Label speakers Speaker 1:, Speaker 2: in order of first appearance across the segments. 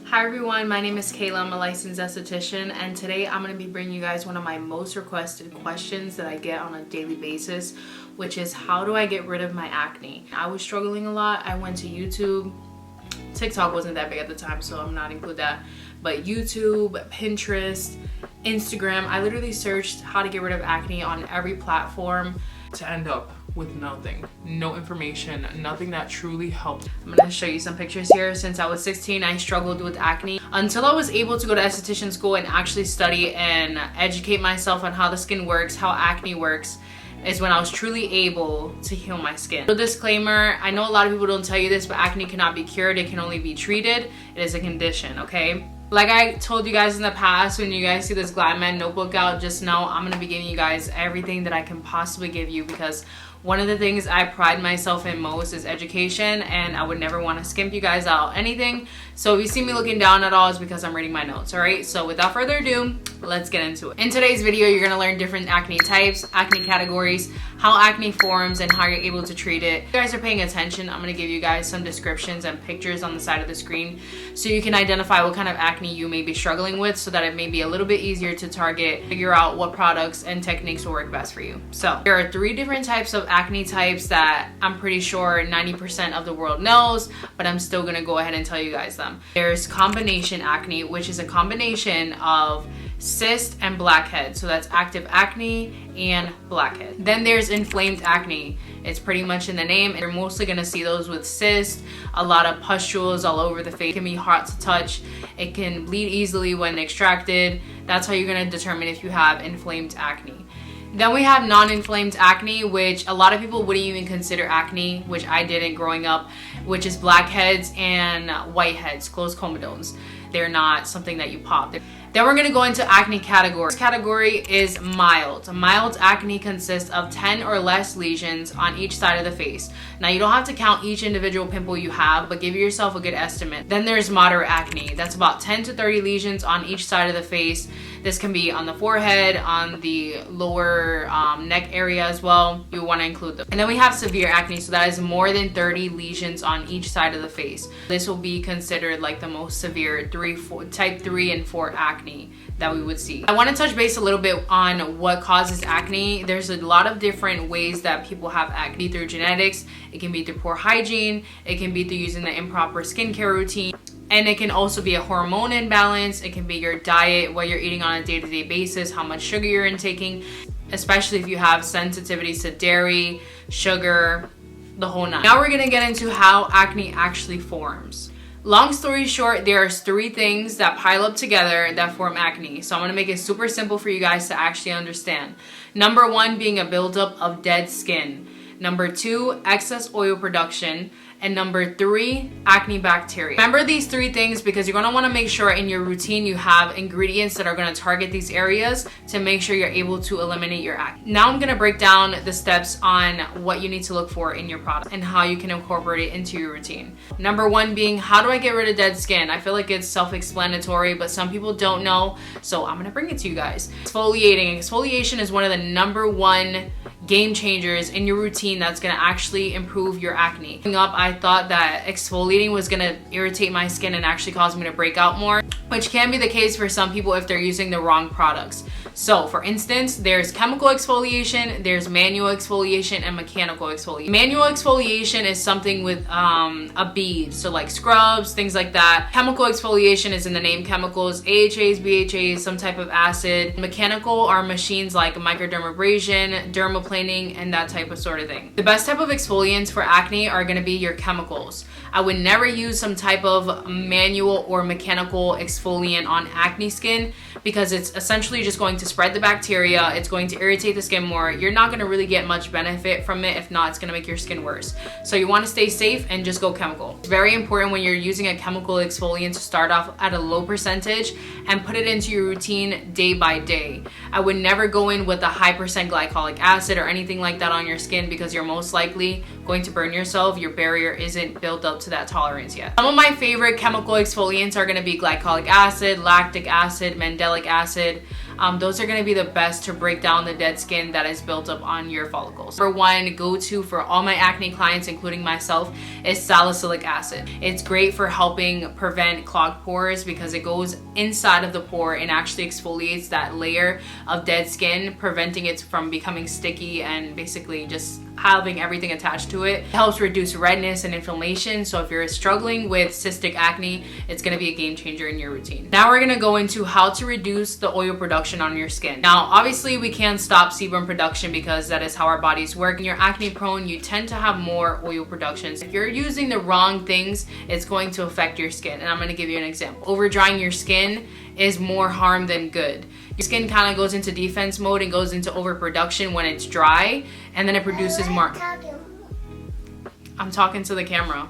Speaker 1: Hi everyone, my name is Kayla. I'm a licensed esthetician, and today I'm going to be bringing you guys one of my most requested questions that I get on a daily basis, which is how do I get rid of my acne? I was struggling a lot. I went to YouTube. TikTok wasn't that big at the time, so I'm not include that. But YouTube, Pinterest, Instagram, I literally searched how to get rid of acne on every platform to end up with nothing, no information, nothing that truly helped. I'm gonna show you some pictures here. Since I was 16, I struggled with acne until I was able to go to esthetician school and actually study and educate myself on how the skin works, how acne works, is when I was truly able to heal my skin. So disclaimer, I know a lot of people don't tell you this, but acne cannot be cured, it can only be treated. It is a condition, okay? Like I told you guys in the past, when you guys see this Glam Man notebook out, just know I'm gonna be giving you guys everything that I can possibly give you, because one of the things I pride myself in most is education, and I would never want to skimp you guys out anything. So if you see me looking down at all, it's because I'm reading my notes, all right? So without further ado, let's get into it. In today's video, you're gonna learn different acne types, acne categories, how acne forms, and how you're able to treat it. If you guys are paying attention, I'm gonna give you guys some descriptions and pictures on the side of the screen so you can identify what kind of acne you may be struggling with, so that it may be a little bit easier to target, figure out what products and techniques will work best for you. So there are 3 different types of acne types that I'm pretty sure 90% of the world knows, but I'm still gonna go ahead and tell you guys them. There's combination acne, which is a combination of cyst and blackhead. So that's active acne and blackhead. Then there's inflamed acne. It's pretty much in the name. You're mostly gonna see those with cyst, a lot of pustules all over the face. It can be hot to touch. It can bleed easily when extracted. That's how you're gonna determine if you have inflamed acne. Then we have non-inflamed acne, which a lot of people wouldn't even consider acne, which I didn't growing up, which is blackheads and whiteheads, closed comedones. They're not something that you pop. Then we're gonna go into acne categories. This category is mild. Mild acne consists of 10 or less lesions on each side of the face. Now you don't have to count each individual pimple you have, but give yourself a good estimate. Then there's moderate acne. That's about 10 to 30 lesions on each side of the face. This can be on the forehead, on the lower neck area as well. You wanna include them. And then we have severe acne, so that is more than 30 lesions on each side of the face. This will be considered like the most severe type 3 and 4 acne that we would see. I want to touch base a little bit on what causes acne. There's a lot of different ways that people have acne. Through genetics, it can be through poor hygiene, it can be through using the improper skincare routine, and it can also be a hormone imbalance. It can be your diet, what you're eating on a day-to-day basis, how much sugar you're intaking, especially if you have sensitivities to dairy, sugar, the whole nine. Now we're gonna get into how acne actually forms. Long story short, there's 3 things that pile up together that form acne. So I'm gonna make it super simple for you guys to actually understand. Number 1 being a buildup of dead skin. Number 2, excess oil production. And number 3, acne bacteria. Remember these 3 things because you're gonna wanna make sure in your routine you have ingredients that are gonna target these areas to make sure you're able to eliminate your acne. Now I'm gonna break down the steps on what you need to look for in your product and how you can incorporate it into your routine. Number 1 being, how do I get rid of dead skin? I feel like it's self-explanatory, but some people don't know, so I'm gonna bring it to you guys. Exfoliating. Exfoliation is one of the number 1 game changers in your routine that's gonna actually improve your acne. Growing up, I thought that exfoliating was gonna irritate my skin and actually cause me to break out more, which can be the case for some people if they're using the wrong products. So for instance, there's chemical exfoliation, there's manual exfoliation, and mechanical exfoliation. Manual exfoliation is something with a bead, so like scrubs, things like that. Chemical exfoliation is in the name chemicals, AHAs, BHAs, some type of acid. Mechanical are machines like microdermabrasion, dermaplaning, and that type of sort of thing. The best type of exfoliants for acne are gonna be your chemicals. I would never use some type of manual or mechanical exfoliant on acne skin because it's essentially just going to spread the bacteria. It's going to irritate the skin more. You're not going to really get much benefit from it. If not, it's going to make your skin worse. So you want to stay safe and just go chemical. It's very important when you're using a chemical exfoliant to start off at a low percentage and put it into your routine day by day. I would never go in with a high % glycolic acid or anything like that on your skin because you're most likely going to burn yourself. Your barrier isn't built up to that tolerance yet. Some of my favorite chemical exfoliants are going to be glycolic acid, lactic acid, mandelic acid. Those are going to be the best to break down the dead skin that is built up on your follicles. Number one go-to for all my acne clients, including myself, is salicylic acid. It's great for helping prevent clogged pores because it goes inside of the pore and actually exfoliates that layer of dead skin, preventing it from becoming sticky and basically just having everything attached to it. It helps reduce redness and inflammation. So if you're struggling with cystic acne, it's going to be a game changer in your routine. Now we're going to go into how to reduce the oil production on your skin. Now obviously we can't stop sebum production because that is how our bodies work. When you're acne prone, you tend to have more oil productions. If you're using the wrong things, it's going to affect your skin. And I'm going to give you an example. Over drying your skin is more harm than good. Your skin kind of goes into defense mode and goes into overproduction when it's dry, and then it produces more. I'm talking to the camera.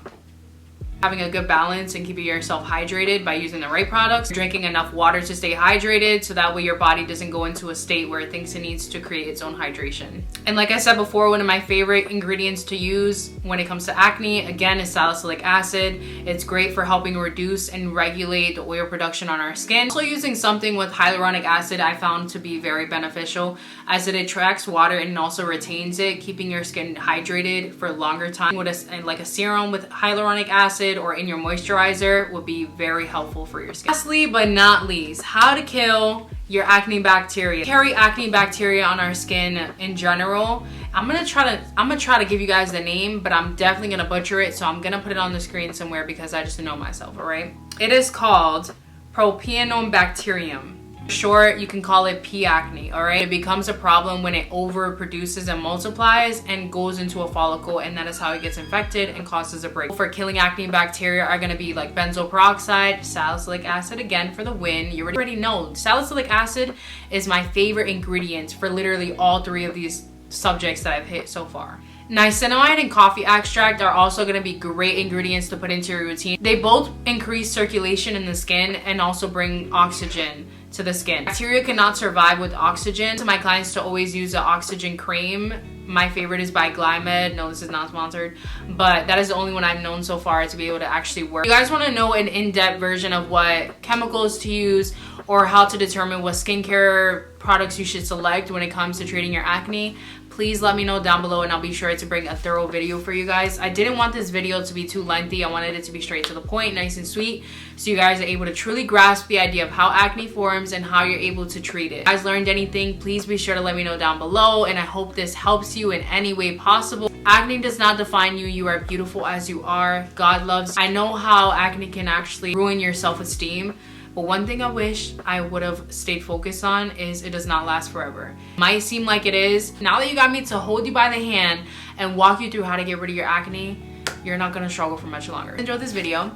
Speaker 1: Having a good balance and keeping yourself hydrated by using the right products, drinking enough water to stay hydrated so that way your body doesn't go into a state where it thinks it needs to create its own hydration. And like I said before, one of my favorite ingredients to use when it comes to acne, again, is salicylic acid. It's great for helping reduce and regulate the oil production on our skin. Also using something with hyaluronic acid I found to be very beneficial as it attracts water and also retains it, keeping your skin hydrated for a longer time. Like a serum with hyaluronic acid or in your moisturizer would be very helpful for your skin. Lastly but not least, how to kill your acne bacteria. We carry acne bacteria on our skin in general. I'm gonna try to give you guys the name, but I'm definitely gonna butcher it, so I'm gonna put it on the screen somewhere because I just know myself, all right? It is called Propionibacterium. Short, you can call it P. acne, all right? It becomes a problem when it overproduces and multiplies and goes into a follicle, and that is how it gets infected and causes a break. For killing acne bacteria are gonna be like benzoyl peroxide, salicylic acid, again for the win. You already know salicylic acid is my favorite ingredient for literally all three of these subjects that I've hit so far. Niacinamide and coffee extract are also going to be great ingredients to put into your routine. They both increase circulation in the skin and also bring oxygen to the skin. Bacteria cannot survive with oxygen. To my clients to always use the oxygen cream. My favorite is by Glymed. No, this is not sponsored, but that is the only one I've known so far to be able to actually work. If you guys want to know an in-depth version of what chemicals to use or how to determine what skincare products you should select when it comes to treating your acne, please let me know down below and I'll be sure to bring a thorough video for you guys. I didn't want this video to be too lengthy. I wanted it to be straight to the point, nice and sweet, so you guys are able to truly grasp the idea of how acne forms and how you're able to treat it. If you guys learned anything, please be sure to let me know down below, and I hope this helps you in any way possible. Acne does not define you. You are beautiful as you are. God loves you. I know how acne can actually ruin your self-esteem, but one thing I wish I would have stayed focused on is it does not last forever. Might seem like it is. Now that you got me to hold you by the hand and walk you through how to get rid of your acne, you're not gonna struggle for much longer. Enjoy this video.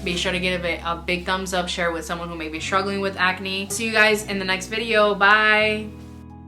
Speaker 1: Be sure to give it a big thumbs up, share it with someone who may be struggling with acne. See you guys in the next video. Bye.